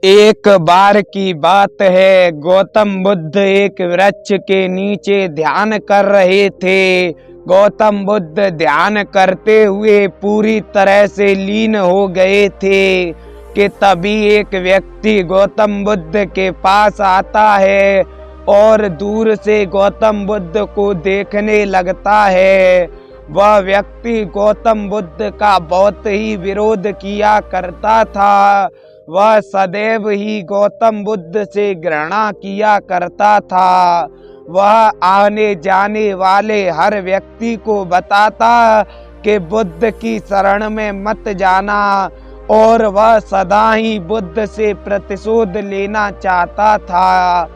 एक बार की बात है, गौतम बुद्ध एक वृक्ष के नीचे ध्यान कर रहे थे। गौतम बुद्ध ध्यान करते हुए पूरी तरह से लीन हो गए थे कि तभी एक व्यक्ति गौतम बुद्ध के पास आता है और दूर से गौतम बुद्ध को देखने लगता है। वह व्यक्ति गौतम बुद्ध का बहुत ही विरोध किया करता था। वह सदैव ही गौतम बुद्ध से घृणा किया करता था। वह आने जाने वाले हर व्यक्ति को बताता कि बुद्ध की शरण में मत जाना, और वह सदा ही बुद्ध से प्रतिशोध लेना चाहता था।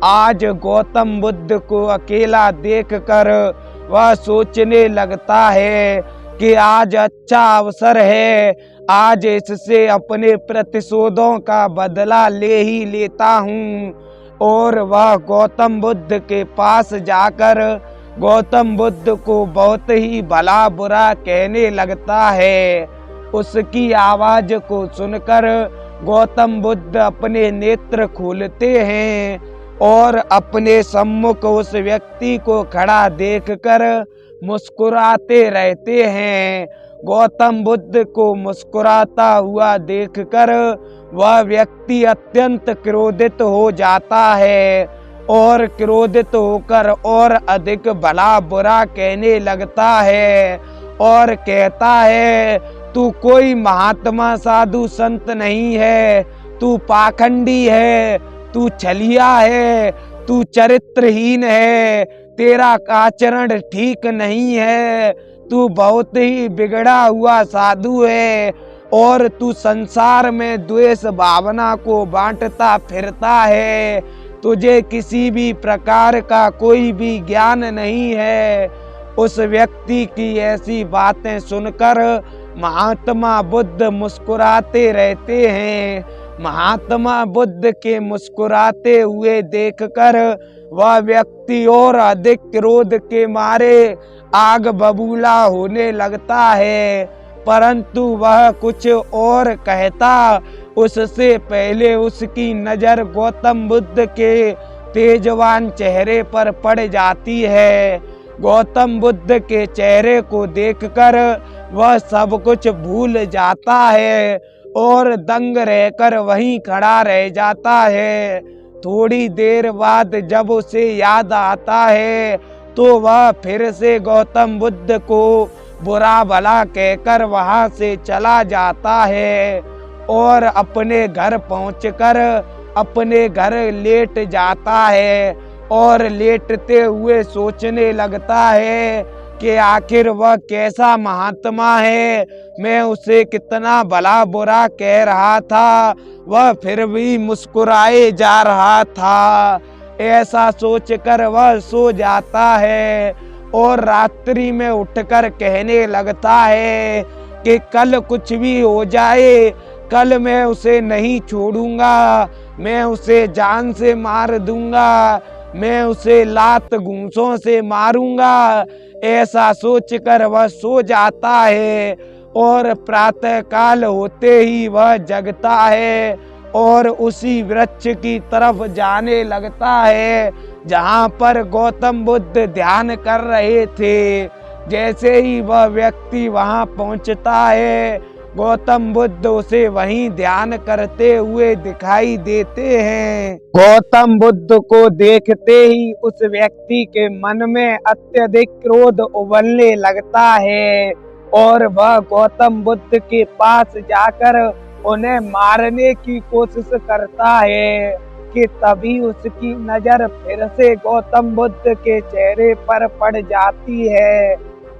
आज गौतम बुद्ध को अकेला देखकर वह सोचने लगता है कि आज अच्छा अवसर है, आज इससे अपने प्रतिशोधों का बदला ले ही लेता हूँ। और वह गौतम बुद्ध के पास जाकर गौतम बुद्ध को बहुत ही भला बुरा कहने लगता है। उसकी आवाज को सुनकर गौतम बुद्ध अपने नेत्र खोलते हैं और अपने सम्मुख उस व्यक्ति को खड़ा देखकर मुस्कुराते रहते हैं। गौतम बुद्ध को मुस्कुराता हुआ देखकर वह व्यक्ति अत्यंत क्रोधित हो जाता है और क्रोधित होकर और अधिक भला बुरा कहने लगता है और कहता है, तू कोई महात्मा साधु संत नहीं है, तू पाखंडी है, तू छलिया है, तू चरित्रहीन है, तेरा आचरण ठीक नहीं है, तू बहुत ही बिगड़ा हुआ साधु है और तू संसार में द्वेष भावना को बांटता फिरता है। तुझे किसी भी प्रकार का कोई भी ज्ञान नहीं है। उस व्यक्ति की ऐसी बातें सुनकर महात्मा बुद्ध मुस्कुराते रहते हैं। महात्मा बुद्ध के मुस्कुराते हुए देखकर वह व्यक्ति और अधिक क्रोध के मारे आग बबूला होने लगता है, परंतु वह कुछ और कहता उससे पहले उसकी नजर गौतम बुद्ध के तेजवान चेहरे पर पड़ जाती है। गौतम बुद्ध के चेहरे को देखकर वह सब कुछ भूल जाता है और दंग रहकर वहीं खड़ा रह जाता है। थोड़ी देर बाद जब उसे याद आता है तो वह फिर से गौतम बुद्ध को बुरा भला कहकर वहां से चला जाता है और अपने घर पहुंचकर अपने घर लेट जाता है और लेटते हुए सोचने लगता है कि आखिर वह कैसा महात्मा है। मैं उसे कितना भला बुरा कह रहा था, वह फिर भी मुस्कुराए जा रहा था। ऐसा सोचकर वह सो जाता है और रात्रि में उठकर कहने लगता है कि कल कुछ भी हो जाए, कल मैं उसे नहीं छोड़ूंगा, मैं उसे जान से मार दूंगा, मैं उसे लात घूंसों से मारूंगा। ऐसा सोचकर वह सो जाता है और प्रातः काल होते ही वह जगता है और उसी वृक्ष की तरफ जाने लगता है जहां पर गौतम बुद्ध ध्यान कर रहे थे। जैसे ही वह व्यक्ति वहां पहुंचता है, गौतम बुद्ध उसे वहीं ध्यान करते हुए दिखाई देते हैं। गौतम बुद्ध को देखते ही उस व्यक्ति के मन में अत्यधिक क्रोध उबलने लगता है और वह गौतम बुद्ध के पास जाकर उन्हें मारने की कोशिश करता है कि तभी उसकी नजर फिर से गौतम बुद्ध के चेहरे पर पड़ जाती है।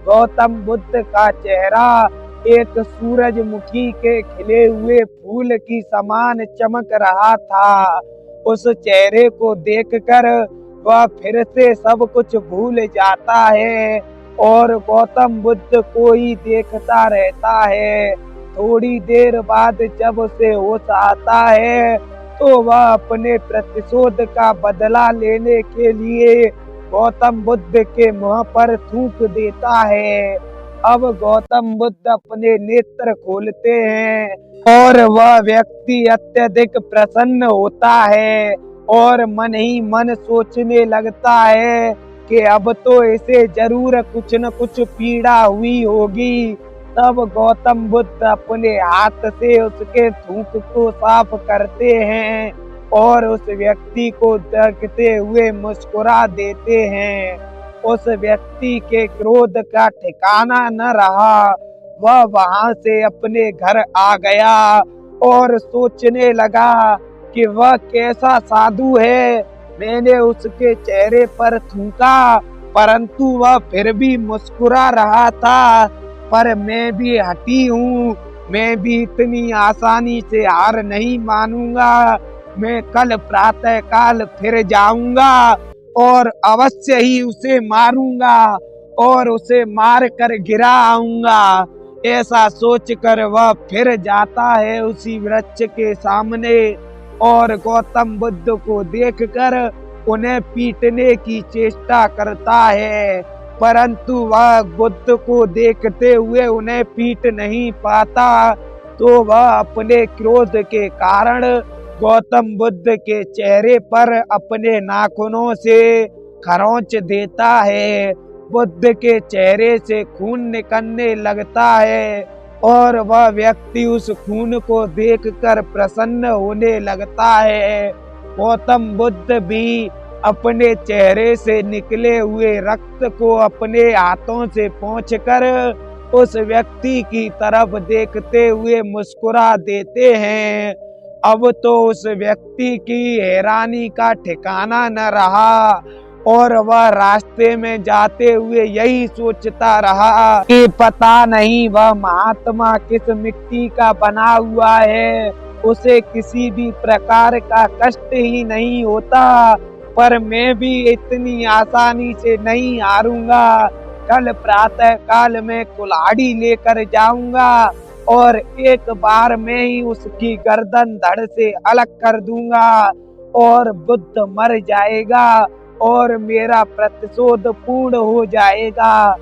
गौतम बुद्ध का चेहरा एक सूरजमुखी के खिले हुए फूल की समान चमक रहा था। उस चेहरे को देखकर वह फिर से सब कुछ भूल जाता है और गौतम बुद्ध को ही देखता रहता है। थोड़ी देर बाद जब उसे होश आता है तो वह अपने प्रतिशोध का बदला लेने के लिए गौतम बुद्ध के मुंह पर थूक देता है अब गौतम बुद्ध अपने नेत्र खोलते हैं और वह व्यक्ति अत्यधिक प्रसन्न होता है और मन ही मन सोचने लगता है कि अब तो इसे जरूर कुछ न कुछ पीड़ा हुई होगी। तब गौतम बुद्ध अपने हाथ से उसके थूक को साफ करते हैं और उस व्यक्ति को देखते हुए मुस्कुरा देते हैं। उस व्यक्ति के क्रोध का ठिकाना न रहा, वह वहां से अपने घर आ गया और सोचने लगा कि वह कैसा साधु है। मैंने उसके चेहरे पर थूका परंतु वह फिर भी मुस्कुरा रहा था, पर मैं भी हठी हूँ, मैं भी इतनी आसानी से हार नहीं मानूंगा। मैं कल प्रातः काल फिर जाऊंगा और अवश्य ही उसे मारूंगा और उसे मार कर गिरा आऊंगा। ऐसा सोचकर वह फिर जाता है उसी वृक्ष के सामने और गौतम बुद्ध को देखकर उन्हें पीटने की चेष्टा करता है, परंतु वह बुद्ध को देखते हुए उन्हें पीट नहीं पाता। तो वह अपने क्रोध के कारण गौतम बुद्ध के चेहरे पर अपने नाखूनों से खरोंच देता है। बुद्ध के चेहरे से खून निकलने लगता है और वह व्यक्ति उस खून को देखकर प्रसन्न होने लगता है। गौतम बुद्ध भी अपने चेहरे से निकले हुए रक्त को अपने हाथों से पोंछकर उस व्यक्ति की तरफ देखते हुए मुस्कुरा देते हैं। अब तो उस व्यक्ति की हैरानी का ठिकाना न रहा और वह रास्ते में जाते हुए यही सोचता रहा कि पता नहीं वह महात्मा किस मिट्टी का बना हुआ है, उसे किसी भी प्रकार का कष्ट ही नहीं होता, पर मैं भी इतनी आसानी से नहीं हारूंगा। कल प्रातः काल में कुल्हाड़ी लेकर जाऊंगा और एक बार में ही उसकी गर्दन धड़ से अलग कर दूंगा और बुद्ध मर जाएगा और मेरा प्रतिशोध पूर्ण हो जाएगा।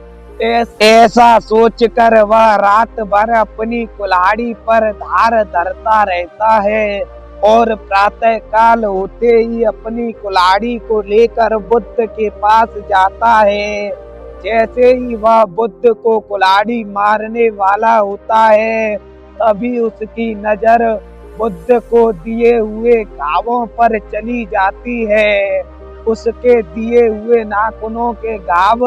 ऐसा सोचकर वह रात भर अपनी कुल्हाड़ी पर धार धरता रहता है और प्रातः काल होते ही अपनी कुल्हाड़ी को लेकर बुद्ध के पास जाता है। जैसे ही वह बुद्ध को कुल्हाड़ी मारने वाला होता है, तभी उसकी नजर बुद्ध को दिए हुए घावों पर चली जाती है। उसके दिए हुए नाखूनों के घाव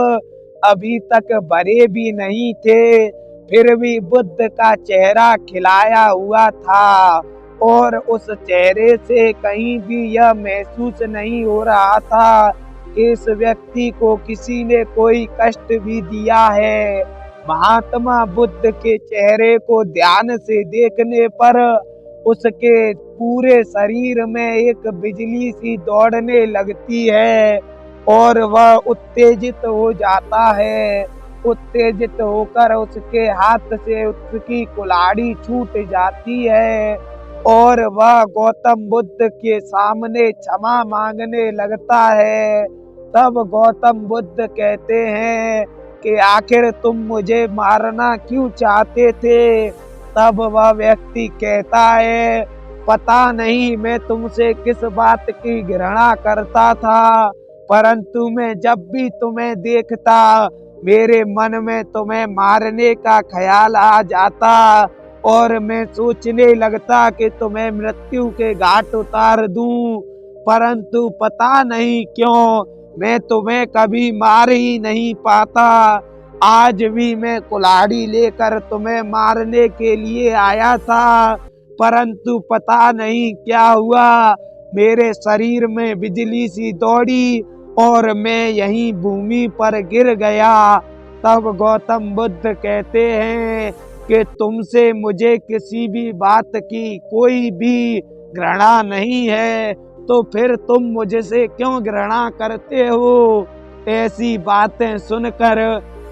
अभी तक भरे भी नहीं थे, फिर भी बुद्ध का चेहरा खिलाया हुआ था और उस चेहरे से कहीं भी यह महसूस नहीं हो रहा था कि इस व्यक्ति को किसी ने कोई कष्ट भी दिया है। महात्मा बुद्ध के चेहरे को ध्यान से देखने पर उसके पूरे शरीर में एक बिजली सी दौड़ने लगती है और वह उत्तेजित हो जाता है। उत्तेजित होकर उसके हाथ से उसकी कुल्हाड़ी छूट जाती है और वह गौतम बुद्ध के सामने क्षमा मांगने लगता है। तब गौतम बुद्ध कहते हैं कि आखिर तुम मुझे मारना क्यों चाहते थे? तब वह व्यक्ति कहता है, पता नहीं मैं तुमसे किस बात की घृणा करता था, परंतु मैं जब भी तुम्हें देखता मेरे मन में तुम्हें मारने का ख्याल आ जाता और मैं सोचने लगता कि तुम्हें मृत्यु के घाट उतार दूं, परंतु पता नहीं क्यों मैं तुम्हें कभी मार ही नहीं पाता। आज भी मैं कुल्हाड़ी लेकर तुम्हें मारने के लिए आया था, परंतु पता नहीं क्या हुआ, मेरे शरीर में बिजली सी दौड़ी और मैं यहीं भूमि पर गिर गया। तब गौतम बुद्ध कहते हैं कि तुमसे मुझे किसी भी बात की कोई भी घृणा नहीं है, तो फिर तुम मुझसे क्यों घृणा करते हो? ऐसी बातें सुनकर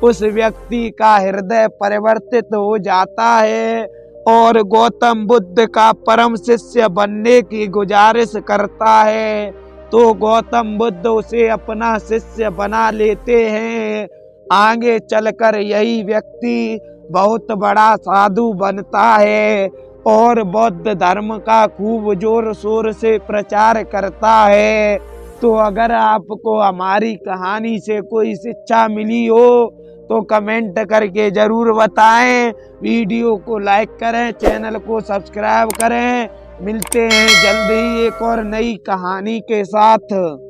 उस व्यक्ति का हृदय परिवर्तित हो जाता है और गौतम बुद्ध का परम शिष्य बनने की गुजारिश करता है। तो गौतम बुद्ध उसे अपना शिष्य बना लेते हैं आगे चलकर यही व्यक्ति बहुत बड़ा साधु बनता है और बौद्ध धर्म का खूब जोर शोर से प्रचार करता है। तो अगर आपको हमारी कहानी से कोई शिक्षा मिली हो तो कमेंट करके जरूर बताएं। वीडियो को लाइक करें, चैनल को सब्सक्राइब करें। मिलते हैं जल्द ही एक और नई कहानी के साथ।